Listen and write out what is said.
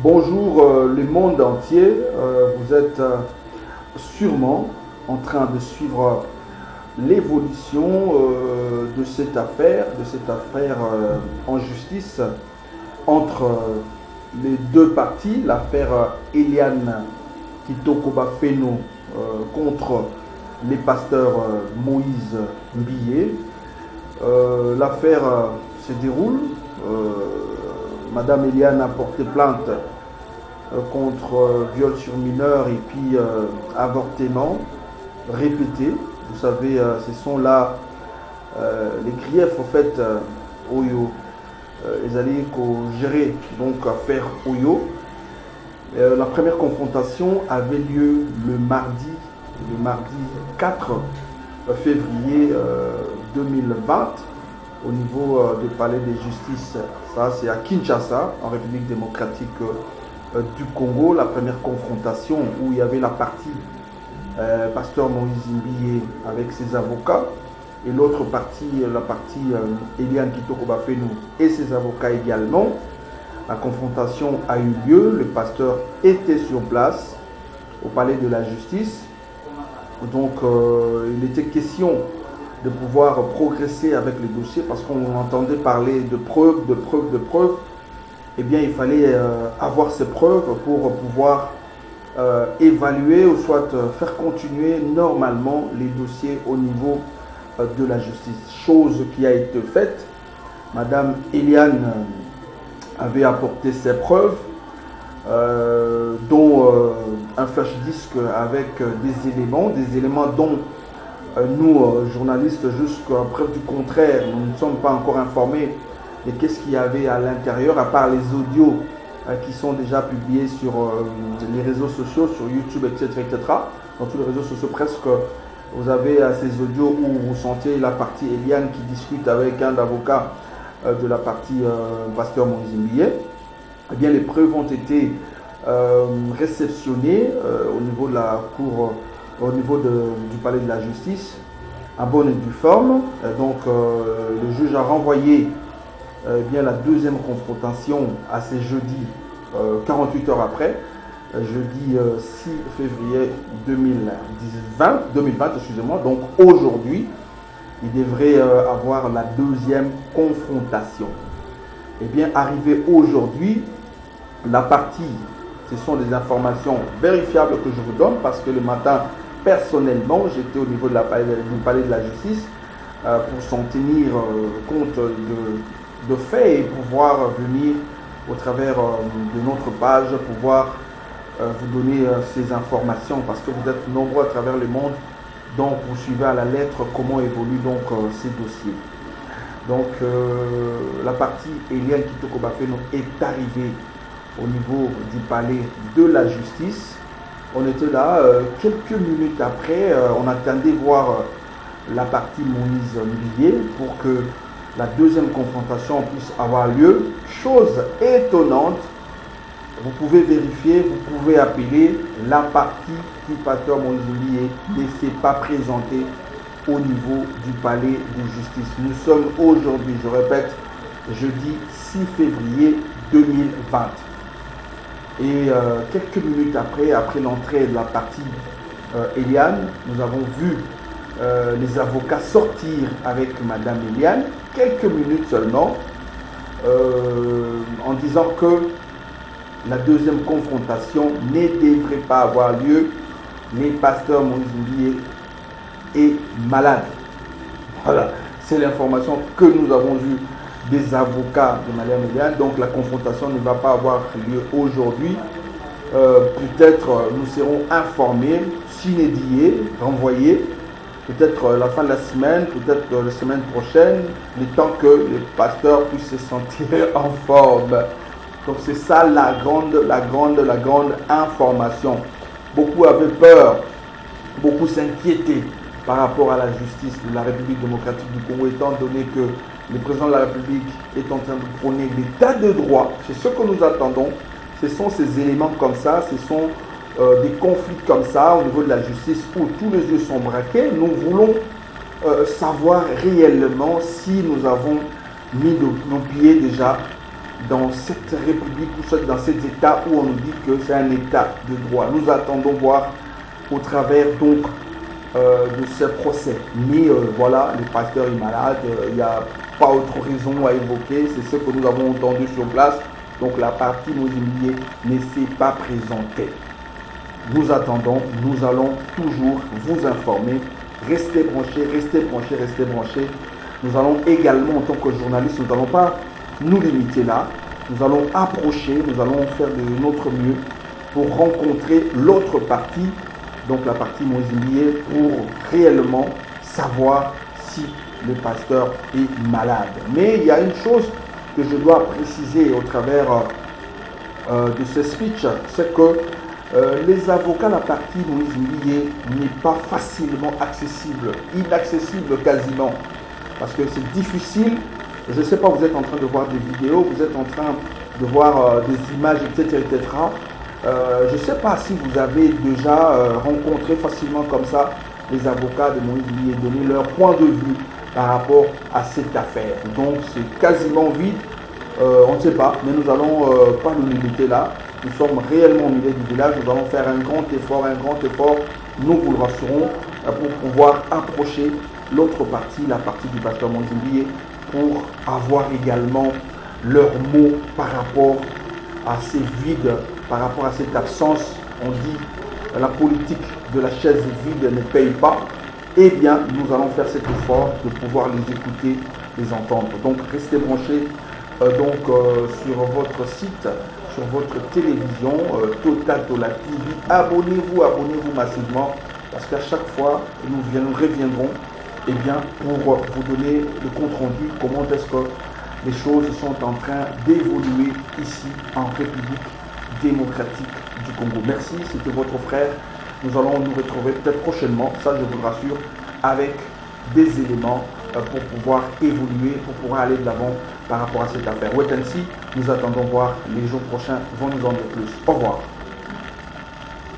Bonjour le monde entier. Vous êtes sûrement en train de suivre l'évolution de cette affaire en justice entre les deux parties, l'affaire Eliane Kitoko Bafeno contre les pasteurs Moïse Mbilé. L'affaire se déroule. Madame Eliane a porté plainte contre viol sur mineur et puis avortement répété. Vous savez, ce sont là les griefs en fait Oyo. Ils allaient gérer donc affaire Oyo. La première confrontation avait lieu le mardi 4 février 2020 au niveau du palais de justice. Ça, c'est à Kinshasa, en République démocratique du Congo. La première confrontation où il y avait la partie pasteur Moïse Mbilé avec ses avocats et l'autre partie, la partie Eliane Kitoko Bafeno et ses avocats également. La confrontation a eu lieu. Le pasteur était sur place au palais de la justice. Donc, il était question de pouvoir progresser avec le dossier parce qu'on entendait parler de preuves. Eh bien, il fallait avoir ces preuves pour pouvoir évaluer ou soit faire continuer normalement les dossiers au niveau de la justice. Chose qui a été faite. Madame Eliane avait apporté ses preuves, dont un flash disque avec des éléments dont nous, journalistes, jusqu'à preuve du contraire, nous ne sommes pas encore informés de qu'est-ce qu'il y avait à l'intérieur, à part les audios qui sont déjà publiés sur les réseaux sociaux, sur YouTube, etc., etc. Dans tous les réseaux sociaux, presque, vous avez ces audios où vous sentez la partie Eliane qui discute avec un avocat de la partie pasteur Moïse Mbilé. Eh bien, les preuves ont été réceptionnées au niveau de la cour, au niveau du palais de la justice, en bonne et due forme. Donc, le juge a renvoyé bien la deuxième confrontation à ce jeudi, 48 heures après, jeudi 6 février 2020, excusez-moi. Donc, aujourd'hui, il devrait avoir la deuxième confrontation. Eh bien, arrivé aujourd'hui, la partie, ce sont des informations vérifiables que je vous donne parce que le matin, personnellement, j'étais au niveau du palais de la justice pour s'en tenir compte de faits et pouvoir venir au travers de notre page, pouvoir vous donner ces informations parce que vous êtes nombreux à travers le monde. Donc, vous suivez à la lettre comment évoluent donc ces dossiers. Donc, la partie Eliane Kitoko Bafeno est arrivée au niveau du palais de la justice. On était là quelques minutes après. On attendait voir la partie Moïse Mbilé pour que la deuxième confrontation puisse avoir lieu. Chose étonnante. Vous pouvez vérifier, vous pouvez appeler la partie du pasteur Moïse Mbilé ne s'est pas présentée au niveau du palais de justice. Nous sommes aujourd'hui, je répète, jeudi 6 février 2020. Et quelques minutes après l'entrée de la partie Eliane, nous avons vu les avocats sortir avec Madame Eliane, quelques minutes seulement, en disant que la deuxième confrontation ne devrait pas avoir lieu. Les pasteurs Moïse Mbilé est malade. Voilà, c'est l'information que nous avons eue des avocats de Madame Eliane. Donc la confrontation ne va pas avoir lieu aujourd'hui. Peut-être nous serons informés, sinédiés, renvoyés. Peut-être la fin de la semaine, peut-être la semaine prochaine, le temps que les pasteurs puissent se sentir en forme. Donc c'est ça la grande information. Beaucoup avaient peur, beaucoup s'inquiétaient par rapport à la justice de la République démocratique du Congo, étant donné que le président de la République est en train de prôner l'état de droit. C'est ce que nous attendons. Ce sont ces éléments comme ça, ce sont des conflits comme ça au niveau de la justice où tous les yeux sont braqués. Nous voulons savoir réellement si nous avons mis nos pieds déjà dans cette république ou soit dans cet état où on nous dit que c'est un état de droit. Nous attendons voir au travers donc de ce procès. Mais voilà, le pasteur est malade, il n'y a pas autre raison à évoquer, c'est ce que nous avons entendu sur place. Donc la partie Mozimbié ne s'est pas présentée. Nous attendons, nous allons toujours vous informer. Restez branchés, restez branchés, restez branchés. Nous allons également, en tant que journalistes, nous n'allons pas nous limiter là. Nous allons approcher, nous allons faire de notre mieux pour rencontrer l'autre partie, donc la partie Mozimbié, pour réellement savoir si le pasteur est malade. Mais il y a une chose que je dois préciser au travers de ce speech, c'est que les avocats, la partie Mozimbié n'est pas facilement accessible, inaccessible quasiment, parce que c'est difficile. Je ne sais pas, vous êtes en train de voir des vidéos, vous êtes en train de voir des images, etc. etc. Je ne sais pas si vous avez déjà rencontré facilement comme ça les avocats de Mozimbié et donné leur point de vue par rapport à cette affaire. Donc c'est quasiment vide, on ne sait pas, mais nous allons pas nous limiter là. Nous sommes réellement au milieu du village, nous allons faire un grand effort, nous vous le rassurons, pour pouvoir approcher l'autre partie, la partie du pasteur Mozimbié, pour avoir également leurs mots par rapport à ces vides, par rapport à cette absence. On dit la politique de la chaise vide ne paye pas. Eh bien, nous allons faire cet effort de pouvoir les écouter, les entendre. Donc, restez branchés sur votre site, sur votre télévision, Total Tola TV. Abonnez-vous massivement, parce qu'à chaque fois, nous reviendrons pour vous donner le compte rendu, comment est-ce que les choses sont en train d'évoluer ici en République démocratique du Congo. Merci, c'était votre frère. Nous allons nous retrouver peut-être prochainement, ça je vous le rassure, avec des éléments pour pouvoir évoluer, pour pouvoir aller de l'avant par rapport à cette affaire. Wait and see, nous attendons voir les jours prochains, vont nous en dire plus. Au revoir.